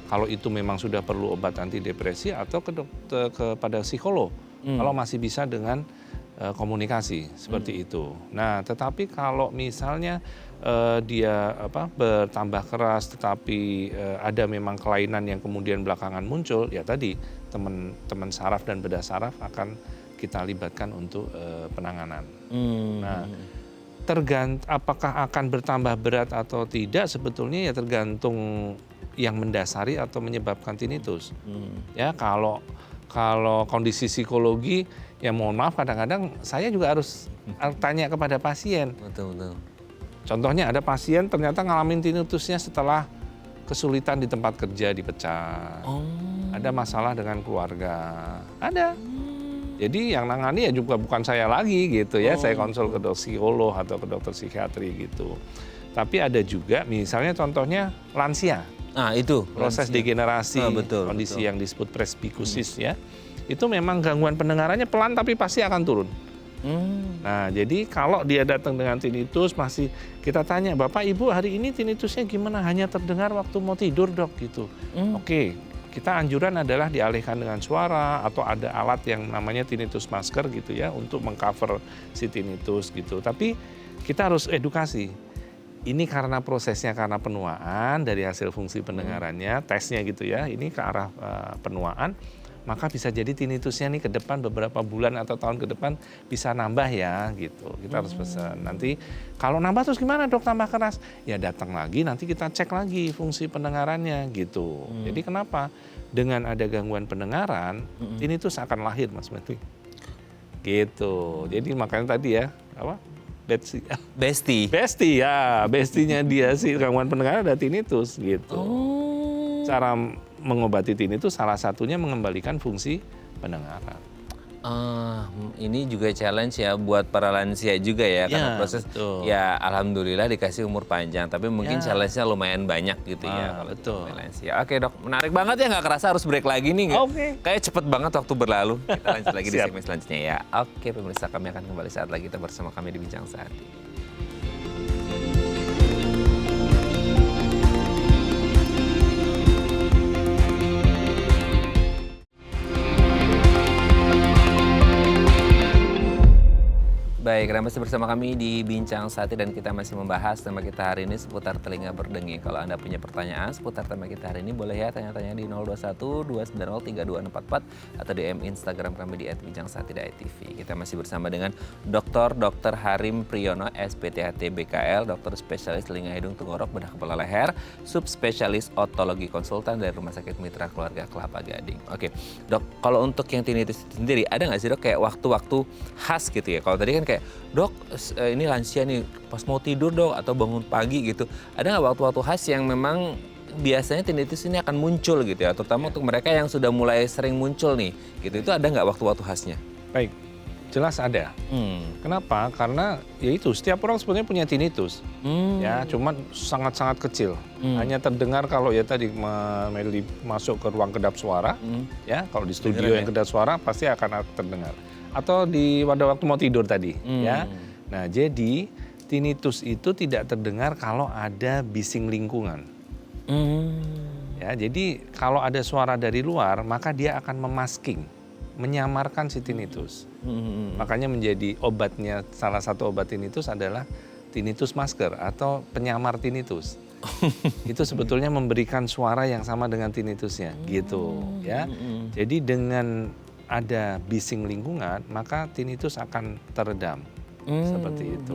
kalau itu memang sudah perlu obat antidepresi atau kepada psikolog. Kalau masih bisa dengan komunikasi seperti itu. Nah, tetapi kalau misalnya dia bertambah keras, tetapi ada memang kelainan yang kemudian belakangan muncul, ya tadi teman saraf dan bedah saraf akan kita libatkan untuk penanganan. Nah, apakah akan bertambah berat atau tidak sebetulnya ya tergantung yang mendasari atau menyebabkan tinnitus. Ya kalau kondisi psikologi, ya mohon maaf kadang-kadang saya juga harus tanya kepada pasien. Betul. Contohnya ada pasien ternyata ngalamin tinnitusnya setelah kesulitan di tempat kerja dipecat. Ada masalah dengan keluarga. Ada. Jadi yang nangani ya juga bukan saya lagi gitu ya. Saya konsul ke psikolog atau ke dokter psikiatri gitu. Tapi ada juga misalnya contohnya lansia. Itu proses degenerasi, kondisi yang disebut presbikusis ya. Itu memang gangguan pendengarannya pelan tapi pasti akan turun. Nah, jadi kalau dia datang dengan tinnitus masih kita tanya, "Bapak Ibu hari ini tinnitusnya gimana? Hanya terdengar waktu mau tidur, Dok?" gitu. Oke, kita anjuran adalah dialihkan dengan suara atau ada alat yang namanya tinnitus masker gitu ya untuk mengcover si tinnitus gitu. Tapi kita harus edukasi. Ini karena prosesnya karena penuaan dari hasil fungsi pendengarannya, tesnya gitu ya, ini ke arah penuaan, maka bisa jadi tinnitusnya nih ke depan beberapa bulan atau tahun ke depan bisa nambah ya gitu. Kita harus pesan. Nanti kalau nambah terus gimana Dok tambah keras? Ya datang lagi nanti kita cek lagi fungsi pendengarannya gitu. Jadi kenapa? Dengan ada gangguan pendengaran, tinnitus akan lahir Mas Metri. Gitu. Jadi makanya tadi ya, Besti ya, bestinya dia sih gangguan pendengaran ada tinnitus gitu. Cara mengobati tinnitus salah satunya mengembalikan fungsi pendengaran. Ini juga challenge ya buat para lansia juga ya, karena proses ya alhamdulillah dikasih umur panjang, tapi mungkin challenge-nya lumayan banyak gitu ya kalau betul. Lansia. Oke Dok, menarik banget ya, nggak kerasa harus break lagi nih. Kayak cepet banget waktu berlalu. Kita lanjut lagi di segmen selanjutnya ya. Oke pemirsa, kami akan kembali saat lagi, kita bersama kami di Bincang Saat Ini. Baik, Anda masih bersama kami di Bincang Sati dan kita masih membahas tema kita hari ini seputar telinga berdenging. Kalau Anda punya pertanyaan seputar tema kita hari ini boleh ya tanya-tanya di 021-290-3244 atau DM Instagram kami di @bincangSati.tv. Kita masih bersama dengan Dr. Harim Priyono, SPTHT BKL, dokter spesialis telinga hidung tenggorok bedah kepala leher, subspesialis otologi konsultan dari Rumah Sakit Mitra Keluarga Kelapa Gading. Oke, Dok, kalau untuk yang tinnitus sendiri ada nggak sih Dok kayak waktu-waktu khas gitu ya? Kalau tadi kan kayak Dok, ini lansia nih pas mau tidur Dok atau bangun pagi gitu. Ada nggak waktu-waktu khas yang memang biasanya tinnitus ini akan muncul gitu ya, terutama untuk mereka yang sudah mulai sering muncul nih gitu. Itu ada nggak waktu-waktu khasnya? Baik, jelas ada. Kenapa? Karena ya itu setiap orang sebenarnya punya tinnitus. Ya, cuman sangat-sangat kecil. Hanya terdengar kalau ya tadi Meli masuk ke ruang kedap suara, ya kalau di studio yang kedap suara pasti akan terdengar. Atau pada waktu mau tidur tadi, ya. Nah, jadi tinnitus itu tidak terdengar kalau ada bising lingkungan. Ya, jadi kalau ada suara dari luar, maka dia akan memasking, menyamarkan si tinnitus. Makanya menjadi obatnya, salah satu obat tinnitus adalah tinnitus masker atau penyamar tinnitus. Itu sebetulnya memberikan suara yang sama dengan tinnitusnya, gitu ya. Jadi dengan ada bising lingkungan, maka tinnitus akan teredam. Seperti itu.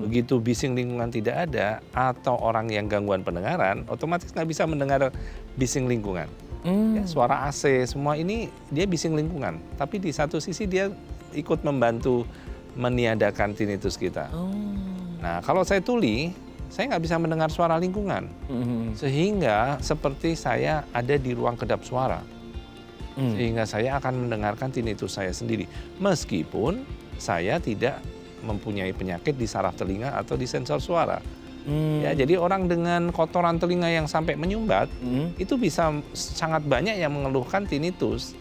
Begitu bising lingkungan tidak ada atau orang yang gangguan pendengaran, otomatis nggak bisa mendengar bising lingkungan. Ya, suara AC semua ini dia bising lingkungan, tapi di satu sisi dia ikut membantu meniadakan tinnitus kita. Nah, kalau saya tuli, saya nggak bisa mendengar suara lingkungan, sehingga seperti saya ada di ruang kedap suara, sehingga saya akan mendengarkan tinnitus saya sendiri, meskipun saya tidak mempunyai penyakit di saraf telinga atau di sensor suara. Ya, jadi orang dengan kotoran telinga yang sampai menyumbat, itu bisa sangat banyak yang mengeluhkan tinnitus.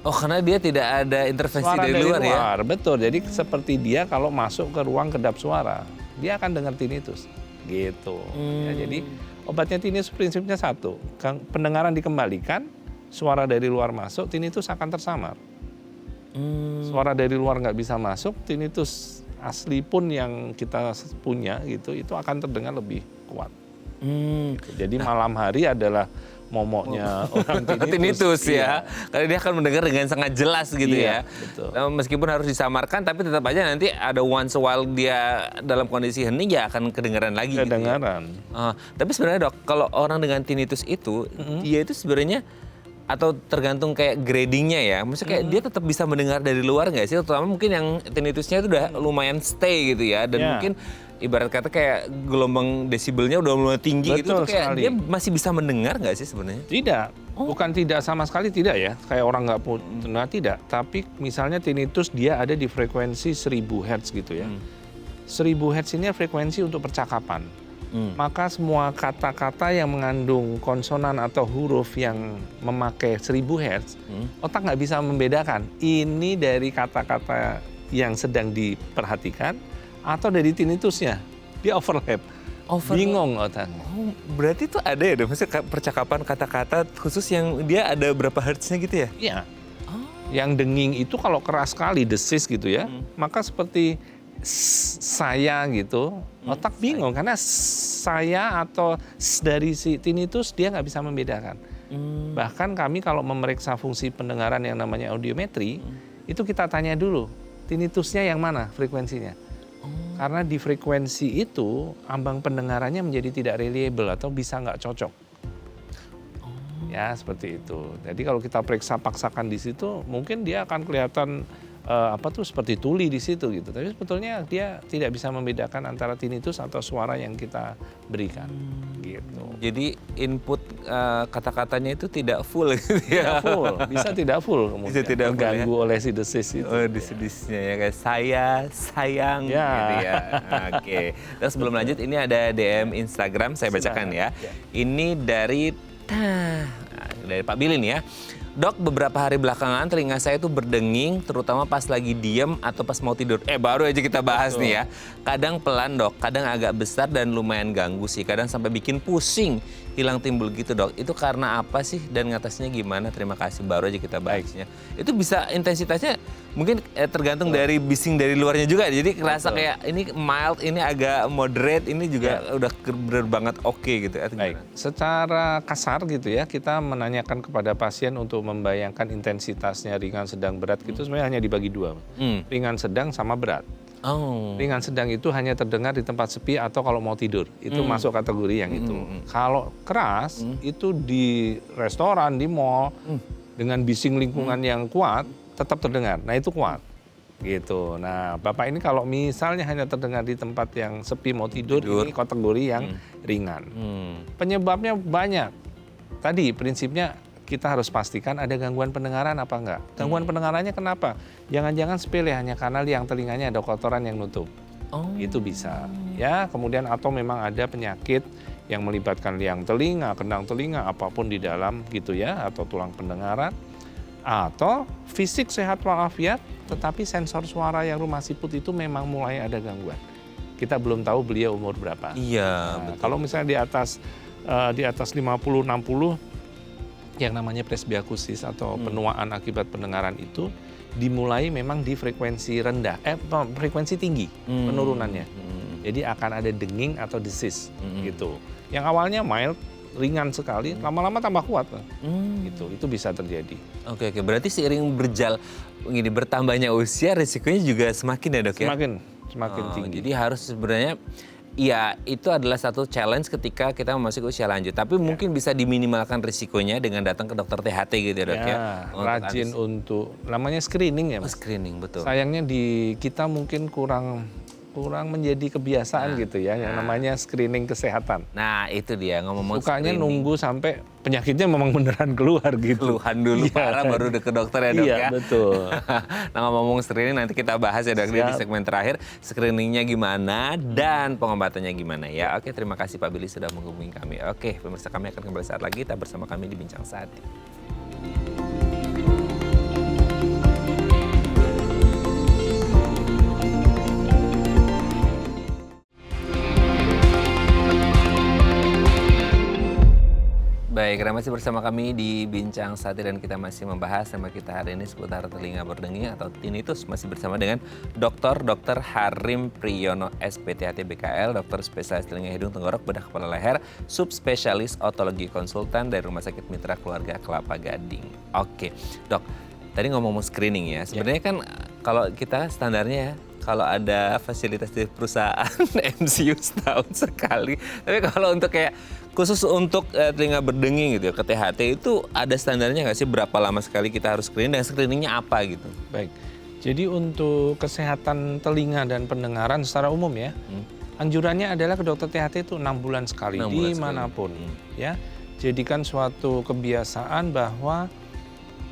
Oh, karena dia tidak ada intervensi Suara dari luar ya? Betul, jadi seperti dia kalau masuk ke ruang kedap suara, dia akan dengar tinnitus. Gitu. Ya, jadi obatnya tinnitus prinsipnya satu, pendengaran dikembalikan, suara dari luar masuk, tinnitus akan tersamar. Suara dari luar nggak bisa masuk, tinnitus asli pun yang kita punya gitu, itu akan terdengar lebih kuat. Gitu. Jadi malam hari adalah momoknya orang tinnitus ya. Karena dia akan mendengar dengan sangat jelas gitu Iya, ya. betul. Meskipun harus disamarkan, tapi tetap aja nanti ada once a while dia dalam kondisi hening ya akan kedengaran lagi. Kedengaran. Gitu ya. Tapi sebenarnya Dok, kalau orang dengan tinnitus itu, dia itu sebenarnya atau tergantung kayak gradingnya ya, maksudnya kayak dia tetap bisa mendengar dari luar nggak sih? Terutama mungkin yang tinnitusnya itu udah lumayan stay gitu ya, dan mungkin ibarat kata kayak gelombang desibelnya udah mulai tinggi. Betul gitu, tuh kayak sekali. dia masih bisa mendengar nggak sih sebenarnya? Tidak, bukan tidak sama sekali tidak ya, kayak orang nggak punya tidak. Tapi misalnya tinnitus dia ada di frekuensi 1000 Hz gitu ya. 1000 Hz ini frekuensi untuk percakapan. Maka semua kata-kata yang mengandung konsonan atau huruf yang memakai 1000 Hz, otak nggak bisa membedakan ini dari kata-kata yang sedang diperhatikan atau dari tinnitusnya. Dia overlap. Bingung otak. Oh, berarti itu ada ya, maksudnya percakapan kata-kata khusus yang dia ada berapa hertznya gitu ya? Iya. Yang denging itu kalau keras sekali, desis gitu ya, maka seperti saya gitu, otak bingung karena saya atau dari si tinnitus dia nggak bisa membedakan. Bahkan kami kalau memeriksa fungsi pendengaran yang namanya audiometri, itu kita tanya dulu, tinnitusnya yang mana frekuensinya. Karena di frekuensi itu ambang pendengarannya menjadi tidak reliable atau bisa nggak cocok. Ya seperti itu. Jadi kalau kita periksa paksakan di situ, mungkin dia akan kelihatan seperti tuli di situ gitu. Tapi sebetulnya dia tidak bisa membedakan antara tinnitus atau suara yang kita berikan gitu. Jadi input kata-katanya itu tidak full gitu ya. Tidak full, bisa tidak full kemudian. Bisa tidak full, terganggu oleh si desis itu. Oh, desis-desisnya ya kayak saya, sayang Ya. gitu ya. Oke. Terus sebelum lanjut ini ada DM Instagram saya bacakan ya. Ini dari Pak Bilin ya. Dok, beberapa hari belakangan telinga saya itu berdenging, terutama pas lagi diem atau pas mau tidur. Baru aja kita bahas nih ya. Kadang pelan Dok, kadang agak besar dan lumayan ganggu sih. Kadang sampai bikin pusing. hilang timbul gitu dok. Itu karena apa sih dan ngatasnya gimana? Terima kasih, baru aja kita bahasnya. Itu bisa intensitasnya mungkin tergantung dari bising dari luarnya juga. Jadi kerasa kayak ini mild, ini agak moderate, ini juga udah bener banget oke gitu. Baik, secara kasar gitu ya, kita menanyakan kepada pasien untuk membayangkan intensitasnya ringan, sedang, berat gitu sebenarnya hanya dibagi dua. Ringan, sedang, sama berat. Ringan sedang itu hanya terdengar di tempat sepi atau kalau mau tidur. Itu masuk kategori yang itu. Kalau keras itu di restoran, di mall dengan bising lingkungan yang kuat tetap terdengar. Nah, itu kuat. Gitu. Nah, Bapak ini kalau misalnya hanya terdengar di tempat yang sepi mau tidur. Ini kategori yang ringan. Penyebabnya banyak. Tadi prinsipnya kita harus pastikan ada gangguan pendengaran apa enggak. Gangguan pendengarannya kenapa? Jangan-jangan sepele hanya karena liang telinganya ada kotoran yang nutup. Itu bisa. Ya, kemudian atau memang ada penyakit yang melibatkan liang telinga, kendang telinga, apapun di dalam gitu ya, atau tulang pendengaran. Atau fisik sehat walafiat, tetapi sensor suara yang rumah siput itu memang mulai ada gangguan. Kita belum tahu beliau umur berapa. Iya, Nah, kalau misalnya di atas 50 60 yang namanya presbiakusis atau penuaan akibat pendengaran itu dimulai memang di frekuensi rendah, frekuensi tinggi penurunannya. Jadi akan ada denging atau desis gitu. Yang awalnya mild, ringan sekali, lama-lama tambah kuat. Gitu, itu bisa terjadi. Oke, berarti seiring bertambahnya usia risikonya juga semakin ya dok ya? Semakin tinggi. Jadi harus sebenarnya ya itu adalah satu challenge ketika kita memasuki usia lanjut. Tapi mungkin bisa diminimalkan risikonya dengan datang ke dokter THT gitu ya dok ya? Rajin untuk namanya screening ya Mas. Screening, betul. Sayangnya di kita mungkin kurang menjadi kebiasaan gitu ya, yang namanya screening kesehatan. Nah itu dia ngomong sukanya nunggu sampai penyakitnya memang beneran keluar gitu. Keluhan dulu parah baru ke dokter ya dok ya? Iya betul. Nah ngomong screening nanti kita bahas ya dok di segmen terakhir. Screeningnya gimana dan pengobatannya gimana ya. Oke, terima kasih Pak Billy sudah menghubungi kami. Oke, pemirsa kami akan kembali saat lagi. Tetap bersama kami di Bincang Sehati. Baik, karena masih bersama kami di Bincang Sehati dan kita masih membahas tema kita hari ini seputar telinga berdenging atau tinnitus. Masih bersama dengan Dr. Harim Priyono, SPTHT BKL, dokter spesialis telinga hidung tenggorok bedah kepala leher, subspesialis otologi konsultan dari Rumah Sakit Mitra Keluarga Kelapa Gading. Oke, dok, tadi ngomong screening ya. Sebenarnya kan kalau kita standarnya ya, kalau ada fasilitas di perusahaan MCU setahun sekali. Tapi kalau untuk kayak khusus untuk telinga berdenging gitu ya, ke THT itu ada standarnya nggak sih berapa lama sekali kita harus screening dan screeningnya apa gitu? Baik, jadi untuk kesehatan telinga dan pendengaran secara umum ya, anjurannya adalah ke dokter THT itu 6 bulan sekali, dimanapun. Ya, jadikan suatu kebiasaan bahwa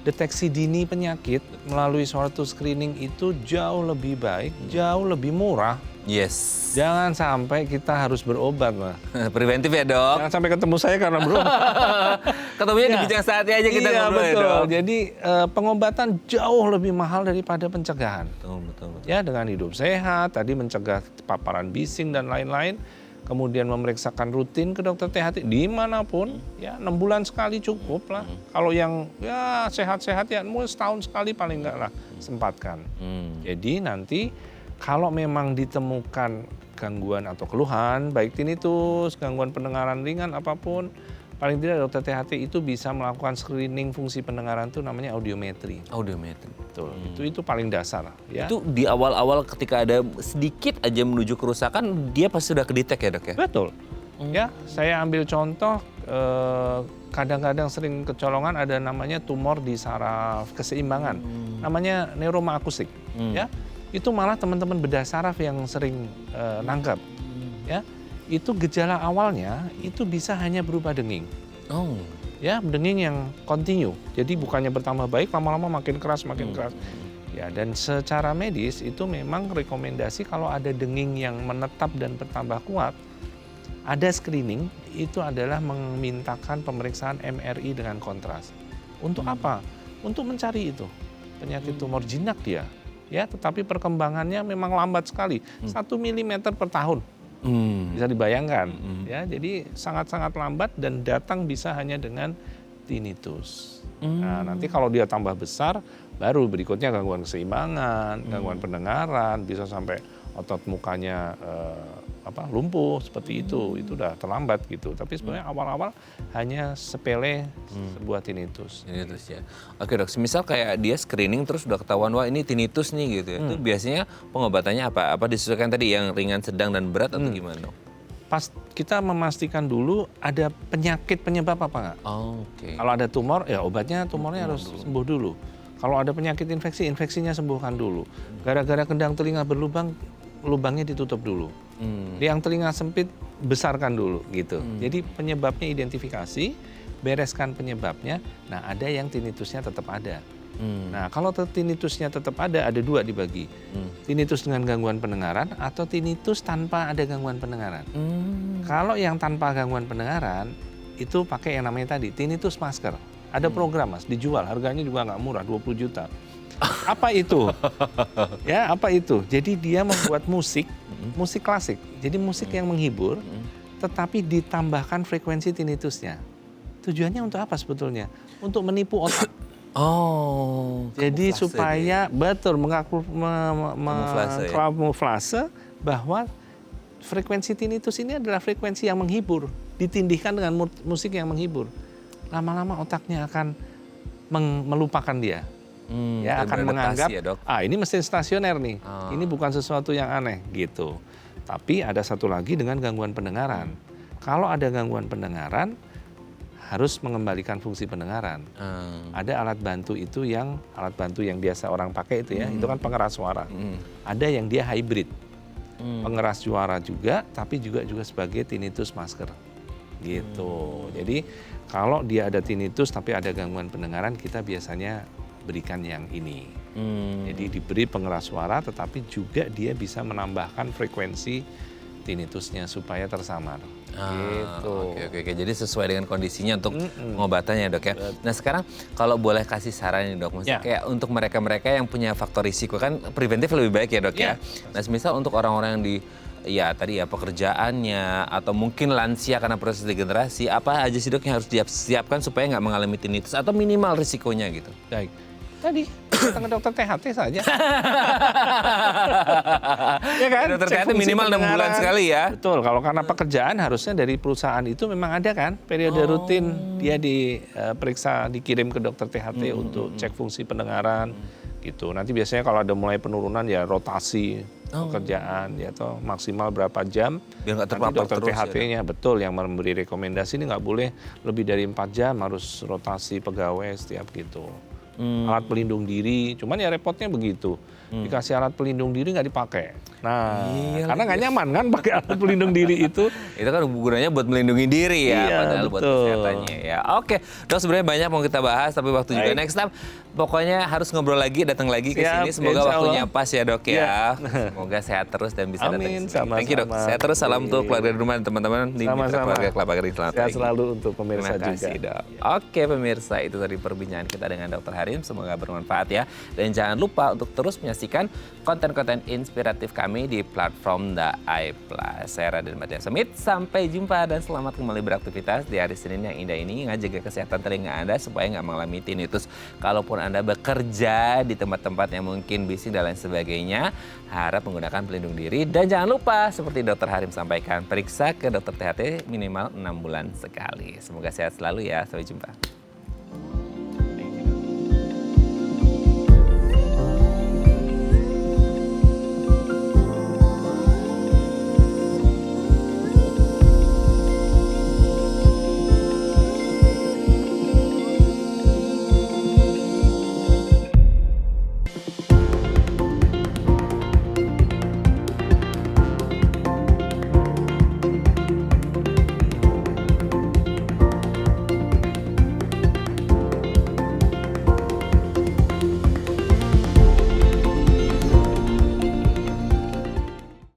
deteksi dini penyakit melalui suatu screening itu jauh lebih baik, jauh lebih murah. Yes. Jangan sampai kita harus berobat, Mas. Preventif ya dok. Jangan sampai ketemu saya karena berobat. Ketemunya di Bincang Sehati aja kita ngobrol betul. Ya dok. Jadi pengobatan jauh lebih mahal daripada pencegahan. Betul. Ya, dengan hidup sehat, tadi mencegah paparan bising dan lain-lain. Kemudian memeriksakan rutin ke dokter THT dimanapun, ya 6 bulan sekali cukup lah. Kalau yang ya sehat-sehat ya setahun sekali paling enggak lah sempatkan. Jadi nanti kalau memang ditemukan gangguan atau keluhan, baik tinnitus, gangguan pendengaran ringan apapun, paling tidak dokter THT itu bisa melakukan screening fungsi pendengaran itu namanya audiometri. Audiometri. Betul. Itu paling dasar ya. Itu di awal-awal ketika ada sedikit aja menuju kerusakan, dia pasti sudah kedetek ya dok ya? Betul. Ya, saya ambil contoh kadang-kadang sering kecolongan ada namanya tumor di saraf keseimbangan. Namanya neuroma akustik, ya. Itu malah teman-teman bedah saraf yang sering nangkep. Ya. Itu gejala awalnya itu bisa hanya berupa denging. Ya, denging yang continue. Jadi bukannya bertambah baik, lama-lama makin keras. Ya, dan secara medis itu memang rekomendasi kalau ada denging yang menetap dan bertambah kuat, ada screening, itu adalah memintakan pemeriksaan MRI dengan kontras. Untuk apa? Untuk mencari itu. Penyakit tumor jinak dia. Ya, tetapi perkembangannya memang lambat sekali. 1 mm per tahun. Bisa dibayangkan, ya. Jadi sangat-sangat lambat dan datang bisa hanya dengan tinnitus. Nah, nanti kalau dia tambah besar, baru berikutnya gangguan keseimbangan, gangguan pendengaran, bisa sampai otot mukanya lumpuh seperti itu udah terlambat gitu. Tapi sebenarnya awal-awal hanya sepele sebuah tinnitus. Tinnitus ya. Oke dok, misal kayak dia screening terus udah ketahuan wah ini tinnitus nih gitu ya. Itu biasanya pengobatannya apa? Apa disesuaikan tadi yang ringan, sedang dan berat atau gimana dok? Pas kita memastikan dulu ada penyakit penyebab apa enggak. Oke. Kalau ada tumor, ya obatnya tumornya harus sembuh dulu. Kalau ada penyakit infeksi, infeksinya sembuhkan dulu. Gara-gara kendang telinga berlubang, lubangnya ditutup dulu. Yang telinga sempit, besarkan dulu gitu. Jadi penyebabnya identifikasi, bereskan penyebabnya. Nah, ada yang tinnitusnya tetap ada. Nah, kalau tinnitusnya tetap ada dua dibagi. Tinnitus dengan gangguan pendengaran atau tinnitus tanpa ada gangguan pendengaran. Kalau yang tanpa gangguan pendengaran, itu pakai yang namanya tadi, tinnitus masker. Ada program Mas, dijual, harganya juga nggak murah, 20 juta. Apa itu? Ya, apa itu? Jadi dia membuat musik klasik. Jadi musik yang menghibur, tetapi ditambahkan frekuensi tinnitusnya. Tujuannya untuk apa sebetulnya? Untuk menipu otak. Jadi supaya betul kamuflase bahwa frekuensi tinnitus ini adalah frekuensi yang menghibur, ditindihkan dengan musik yang menghibur. Lama-lama otaknya akan melupakan dia. Ya akan menganggap ya, dok? Ini mesin stasioner nih. Ini bukan sesuatu yang aneh gitu. Tapi ada satu lagi dengan gangguan pendengaran. Kalau ada gangguan pendengaran harus mengembalikan fungsi pendengaran. Ada alat bantu yang biasa orang pakai itu ya, itu kan pengeras suara. Ada yang dia hybrid. Pengeras suara juga tapi juga sebagai tinnitus masker. Gitu. Jadi kalau dia ada tinnitus tapi ada gangguan pendengaran, kita biasanya berikan yang ini. Jadi diberi pengeras suara tetapi juga dia bisa menambahkan frekuensi tinnitusnya supaya tersamar. Gitu. Oke. Jadi sesuai dengan kondisinya untuk pengobatannya dok ya. Nah sekarang kalau boleh kasih saran nih dok, maksudnya kayak untuk mereka-mereka yang punya faktor risiko kan preventif lebih baik ya dok ya. Nah misal untuk orang-orang yang di pekerjaannya atau mungkin lansia karena proses degenerasi, apa aja sih dok yang harus disiapkan supaya nggak mengalami tinnitus atau minimal risikonya gitu? Baik. Tadi datang ke dokter THT saja. Ya kan? Dokter THT minimal 6 bulan sekali ya. Betul, kalau karena pekerjaan harusnya dari perusahaan itu memang ada kan periode rutin dia diperiksa, dikirim ke dokter THT untuk cek fungsi pendengaran gitu. Nanti biasanya kalau ada mulai penurunan ya rotasi pekerjaan ya atau maksimal berapa jam. Biar nggak terpapar dokter terus THT-nya betul yang memberi rekomendasi ini nggak boleh lebih dari 4 jam harus rotasi pegawai setiap gitu. Alat pelindung diri, cuman ya repotnya begitu. Dikasih alat pelindung diri nggak dipakai. Nah, karena nggak nyaman kan pakai alat pelindung diri itu. Itu kan gunanya buat melindungi diri ya, padahal buat kesehatannya ya. Oke, dok sebenarnya banyak mau kita bahas, tapi waktu juga next time. Pokoknya harus ngobrol lagi, datang lagi ke sini. Semoga waktunya pas ya dok ya. Semoga sehat terus dan bisa datang ke sini. Thank you dok. Sehat terus, salam untuk keluarga di rumah dan teman-teman di Mitra Keluarga Kelapa Gading. Selamat Sehat pagi. selalu untuk pemirsa Terima kasih, juga. dok. Oke pemirsa, itu tadi perbincangan kita dengan Dr. Harim. Semoga bermanfaat ya. Dan jangan lupa untuk terus menyaksikan konten-konten inspiratif kami di platform The Eye Plus. Saya Raden Mattia Semit. Sampai jumpa dan selamat kembali beraktivitas di hari Senin yang indah ini. Ingat jaga kesehatan telinga Anda supaya nggak mengalami tinnitus. Kalaupun Anda bekerja di tempat-tempat yang mungkin bising dan lain sebagainya, harap menggunakan pelindung diri. Dan jangan lupa, seperti Dr. Harim sampaikan, periksa ke dokter THT minimal 6 bulan sekali. Semoga sehat selalu ya. Sampai jumpa.